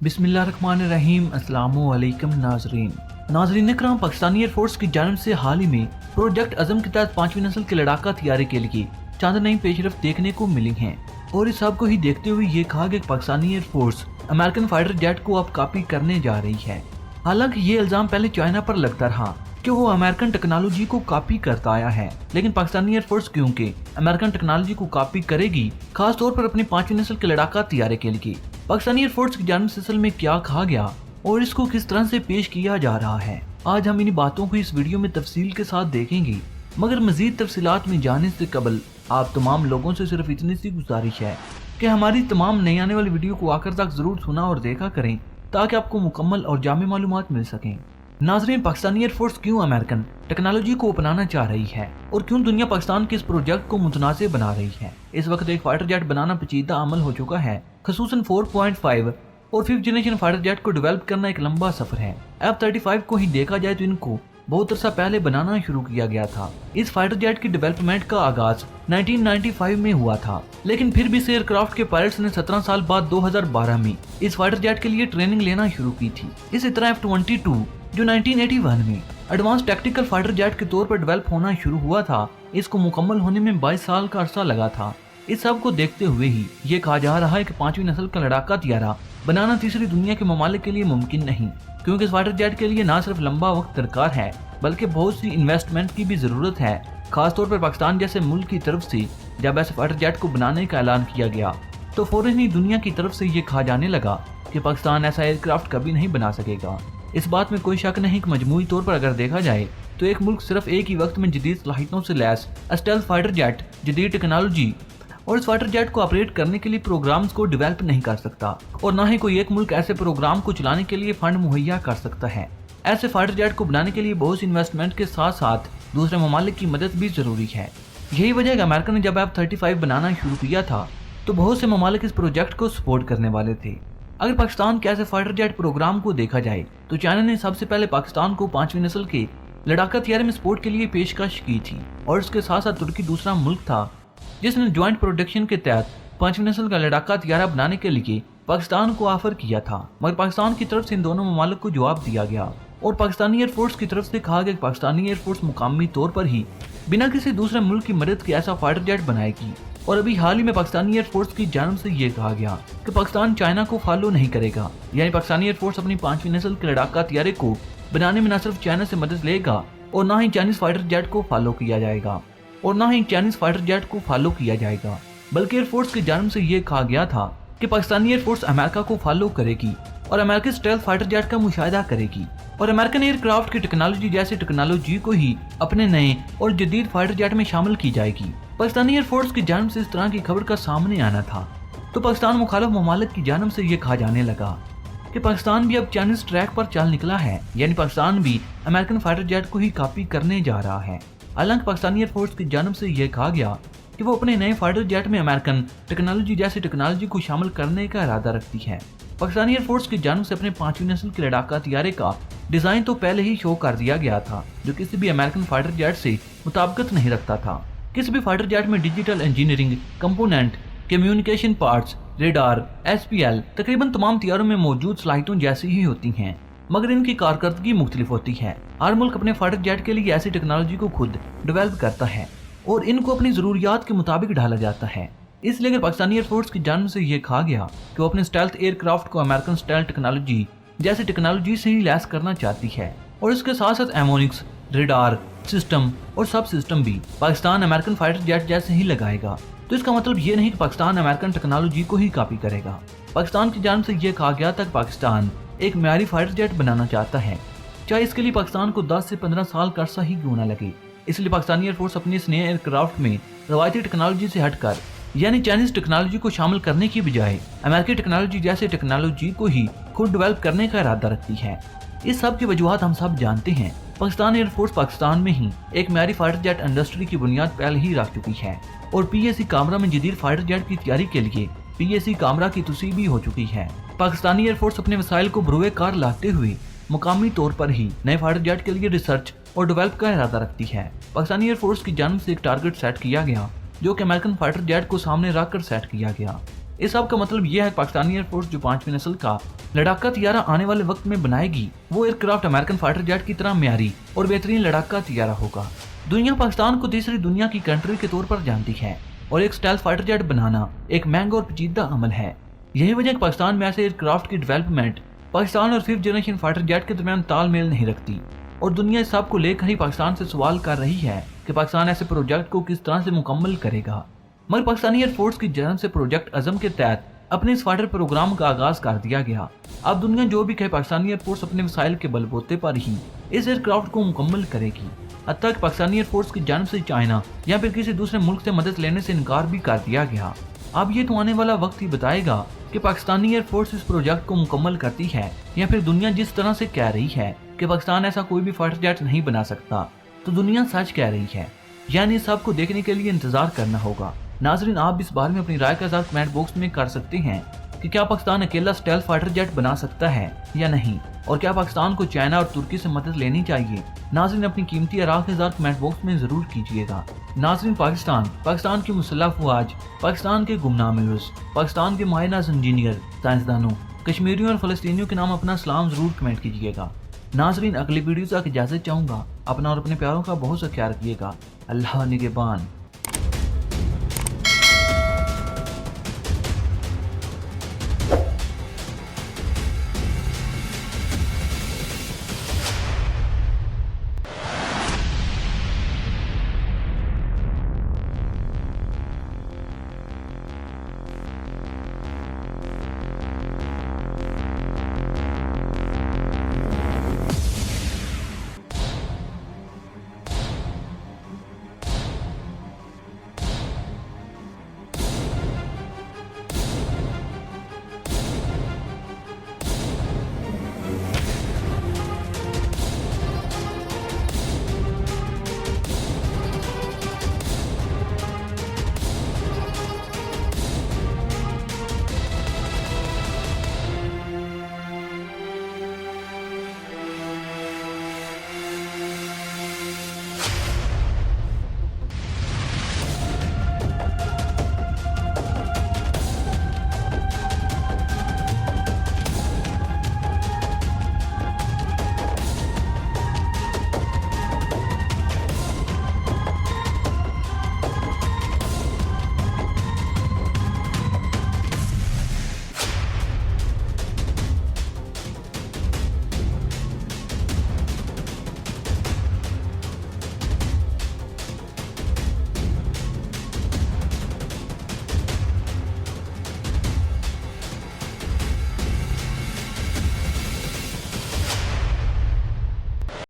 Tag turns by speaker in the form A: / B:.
A: बिस्मिल्लाहिर्रहमानिर्रहीम। अस्सलामुअलैकुम नाजरीन इकराम, पाकिस्तानी एयरफोर्स की जानिब से हाल ही में प्रोजेक्ट अज़म के तहत 5वीं नस्ल के लड़ाका तैयारी के लिए चंद नई पेशरफ देखने को मिली हैं और इस सब को ही देखते हुए ये कहा गया कि Pakistani air force American fighter jet को अब कॉपी करने जा रही है। हालांकि ये इल्जाम पहले चाइना पर लगता रहा कि वो अमेरिकन टेक्नोलॉजी को कॉपी करता आया है, लेकिन पाकिस्तानी एयरफोर्स क्योंकि अमेरिकन टेक्नोलॉजी को कॉपी करेगी, खास तौर पर अपनी 5वीं नस्ल के लड़ाका तैयारी के लिए। पाकिस्तानी एयरफोर्स की जानिब से असल में क्या कहा गया और इसको किस तरह से पेश किया जा रहा है, आज हम इन बातों को इस वीडियो में तफसील के साथ देखेंगे। मगर मजीद तफसीलात में जाने से कबल आप तमाम लोगों से सिर्फ इतनी सी गुजारिश है कि हमारी तमाम नई आने वाली वीडियो को आखिर तक जरूर सुना और देखा करें ताकि आपको मुकम्मल और जामी मालूमात मिल सकें। नाजरीन, पाकिस्तानी एयरफोर्स क्यों अमेरिकन टेक्नोलॉजी को अपनाना चाह रही है और क्यों दुनिया पाकिस्तान के इस प्रोजेक्ट को मुतनाज़ बना रही है। इस वक्त एक फाइटर जेट बनाना पेचीदा अमल हो चुका है, खसूसन 4.5 और 5th जनरेशन फाइटर जेट को डेवलप करना एक लंबा सफर है। F-35 को ही देखा जाए तो इनको बहुत अरसा पहले बनाना शुरू किया गया था। इस फाइटर जेट की डेवलपमेंट का आगाज 1995 में हुआ था, लेकिन फिर भी एयरक्राफ्ट के पायलट्स ने 17 साल बाद 2012 में इस फाइटर जेट के लिए ट्रेनिंग लेना शुरू की थी। इसी तरह F-22 जो 1981 में एडवांस टैक्टिकल फाइटर जेट के तौर पर डेवलप होना शुरू हुआ था, इसको मुकम्मल होने में 22 साल का अरसा लगा था। इस सब को देखते हुए ही ये कहा जा रहा है कि 5वीं नस्ल का लड़ाका तैयारा बनाना तीसरी दुनिया के ममालिक के लिए मुमकिन नहीं, क्योंकि इस फाइटर जेट के लिए न सिर्फ लंबा वक्त दरकार है बल्कि बहुत सी इन्वेस्टमेंट की भी जरूरत है। खासतौर पर पाकिस्तान जैसे मुल्क की तरफ से जब ऐसे फाइटर जेट को बनाने का ऐलान किया गया तो फौरन ही दुनिया की तरफ से ये कहा जाने लगा कि पाकिस्तान ऐसा एयरक्राफ्ट कभी नहीं बना सकेगा। इस बात में कोई शक नहीं कि मजमूई तौर पर अगर देखा जाए तो एक मुल्क सिर्फ एक ही वक्त में जदीद सलाहियतों से लैस स्टेल्थ फाइटर जेट, जदीद टेक्नोलॉजी और इस फाइटर जेट को ऑपरेट करने के लिए प्रोग्राम्स को डेवलप नहीं कर सकता और ना ही कोई एक मुल्क ऐसे प्रोग्राम को चलाने के लिए फंड मुहैया कर सकता है। ऐसे फाइटर जेट को बनाने के लिए बहुत सी इन्वेस्टमेंट के साथ साथ दूसरे ममालिक की मदद भी जरूरी है। यही वजह है कि अमेरिका ने जब F-35 बनाना शुरू किया था तो बहुत से ममालिक इस प्रोजेक्ट को सपोर्ट करने वाले थे। अगर पाकिस्तान के ऐसे फाइटर जेट प्रोग्राम को देखा जाए तो चाइना ने सबसे पहले पाकिस्तान को 5वीं नस्ल के लड़ाका तैयारी में सपोर्ट के लिए पेशकश की थी और इसके साथ साथ तुर्की दूसरा मुल्क था जिसने ज्वाइंट प्रोडक्शन के तहत 5वीं नस्ल का लड़ाका तैयारा बनाने के लिए पाकिस्तान को ऑफर किया था। मगर पाकिस्तान की तरफ से इन दोनों ममालिक को जवाब दिया गया और पाकिस्तानी एयरफोर्स की तरफ से कहा गया कि पाकिस्तानी एयरफोर्स मुकामी तौर पर ही बिना किसी दूसरे मुल्क की मदद के ऐसा फाइटर जेट बनाएगी। और अभी हाल ही में पाकिस्तानी एयरफोर्स की जानिब से ये कहा गया कि पाकिस्तान चाइना को फॉलो नहीं करेगा, यानी पाकिस्तानी एयरफोर्स अपनी 5वीं नस्ल के लड़ाका तैयारे को बनाने में न सिर्फ चाइना से मदद लेगा और ना ही चाइनीज फाइटर जेट को फॉलो किया जाएगा बल्कि एयरफोर्स की जानिब से ये कहा गया था कि पाकिस्तानी एयरफोर्स अमेरिका को फॉलो करेगी और अमेरिकी स्टेल्थ फाइटर जेट का मुशाहिदा करेगी और अमेरिकन एयरक्राफ्ट की टेक्नोलॉजी जैसी टेक्नोलॉजी को ही अपने नए और जदीद फाइटर जेट में शामिल की जाएगी। पाकिस्तानी एयरफोर्स की जानिब से इस तरह की खबर का सामने आना था तो पाकिस्तान मुखालिफ ममालिक की जानिब से ये कहा जाने लगा कि पाकिस्तान भी अब चाइनीज ट्रैक पर चल निकला है, यानी पाकिस्तान भी अमेरिकन फाइटर जेट को ही कॉपी करने जा रहा है। हालांकि पाकिस्तानी एयरफोर्स की जानिब से यह कहा गया कि वो अपने नए फाइटर जेट में अमेरिकन टेक्नोलॉजी जैसी टेक्नोलॉजी को शामिल करने का इरादा रखती है। पाकिस्तानी एयरफोर्स की जानिब से अपने 5वीं नस्ल के लड़ाका तैयारे का डिजाइन तो पहले ही शो कर दिया गया था, जो किसी भी अमेरिकन फाइटर जेट से मुताबिकत नहीं रखता था। किसी भी फाइटर जेट में digital engineering component, communication parts, radar, SPL तकरीबन तमाम तैयारों में मौजूद सलाहियतों जैसी ही होती हैं, मगर इनकी कारकर्दगी मुख्तलिफ होती है। हर मुल्क अपने फाइटर जेट के लिए ऐसी टेक्नोलॉजी को खुद डेवलप करता है और इनको अपनी जरूरियात के मुताबिक ढाला जाता है। इसलिए अगर पाकिस्तानी एयरफोर्स की जानिब से ये कहा गया कि वो अपने स्टेल्थ एयरक्राफ्ट को अमेरिकन स्टेल्थ टेक्नोलॉजी जैसी टेक्नोलॉजी से ही लैस करना चाहती है और इसके साथ साथ एमोनिक्स, रेडार सिस्टम और सब सिस्टम भी पाकिस्तान अमेरिकन फाइटर जेट जैसे ही लगाएगा, तो इसका मतलब ये नहीं कि पाकिस्तान अमेरिकन टेक्नोलॉजी को ही कॉपी करेगा। पाकिस्तान की जानिब से ये कहा गया था कि पाकिस्तान एक म्यारी फाइटर जेट बनाना चाहता है, चाहे इसके लिए पाकिस्तान को 10 से 15 साल का अरसा ही क्यों न लगे। इसलिए पाकिस्तानी एयरफोर्स अपने इस नए एयरक्राफ्ट में रवायती टेक्नोलॉजी से हटकर यानी चाइनीज टेक्नोलॉजी को शामिल करने की बजाय अमेरिकी टेक्नोलॉजी जैसे टेक्नोलॉजी को ही खुद डेवलप करने का इरादा रखती है। इस सब की वजूहत हम सब जानते हैं। पाकिस्तान एयरफोर्स पाकिस्तान में ही एक म्यारी फाइटर जेट इंडस्ट्री की बुनियाद पहले ही रख चुकी है और PAC कामरा में जदीद फाइटर जेट की तैयारी के लिए PAC कामरा की तस्वीर भी हो चुकी है। पाकिस्तानी एयरफोर्स अपने वसाइल को बरूए कार लाते हुए मुकामी तौर पर ही नए फाइटर जेट के लिए रिसर्च और डेवलप का इरादा रखती है। पाकिस्तानी एयरफोर्स की जानिब से एक टारगेट सेट किया गया जो कि अमेरिकन फाइटर जेट को सामने रखकर सेट किया गया। اس सब کا मतलब यह है पाकिस्तानी एयरफोर्स जो 5वीं नस्ल का लड़ाका तैयारा आने वाले वक्त में बनाएगी वो एयरक्राफ्ट अमेरिकन फाइटर जेट की तरह म्यारी और बेहतरीन लड़ाका तैयारा होगा। दुनिया पाकिस्तान को तीसरी दुनिया की कंट्री के तौर पर जानती है और एक स्टेल्थ फाइटर जेट बनाना एक महंगा और पेचीदा अमल है। यही वजह पाकिस्तान में ऐसे एयरक्राफ्ट की डेवलपमेंट पाकिस्तान और 5th जनरेशन फाइटर जेट के दरमियान तालमेल नहीं रखती और दुनिया इस सब को लेकर ही पाकिस्तान से सवाल कर रही है कि पाकिस्तान ऐसे प्रोजेक्ट को किस तरह से मुकम्मल करेगा। मगर पाकिस्तानी एयरफोर्स की जन्म से प्रोजेक्ट अज़म के तहत अपने इस फाइटर प्रोग्राम का आगाज कर दिया गया। अब दुनिया जो भी कहे पाकिस्तानी एयरफोर्स अपने वसाइल के बलबूते पर ही इस एयरक्राफ्ट को मुकम्मल करेगी। हत्ता कि पाकिस्तानी एयरफोर्स की जानिब से चाइना या फिर किसी दूसरे मुल्क से मदद लेने से इनकार भी कर दिया गया। अब ये तो आने वाला वक्त ही बताएगा कि पाकिस्तानी एयरफोर्स इस प्रोजेक्ट को मुकम्मल करती है या फिर दुनिया जिस तरह से कह रही है कि पाकिस्तान ऐसा कोई भी फाइटर जेट नहीं बना सकता तो दुनिया सच कह रही है। यानी सब को देखने के लिए इंतजार करना होगा। नाजरीन, आप इस बारे में अपनी राय का इज़हार कमेंट बॉक्स में कर सकते हैं कि क्या पाकिस्तान अकेला स्टेल्थ फाइटर जेट बना सकता है या नहीं, और क्या पाकिस्तान को चाइना और तुर्की से मदद लेनी चाहिए। नाजरीन, अपनी कीमती आराय का इज़हार कमेंट बॉक्स में जरूर कीजिएगा। नाजरीन, पाकिस्तान की मुसल्लह अफवाज, पाकिस्तान के गुमनाम यूस, पाकिस्तान के माहिर इंजीनियर, साइंसदानों, कश्मीरियों और फलस्तीनियों के नाम अपना सलाम जरूर कमेंट कीजिएगा। नाजरीन, अगली वीडियो तक इजाज़त चाहूँगा। अपना और अपने प्यारों का बहुत सा ख्याल रखिएगा। अल्लाह निगहबान।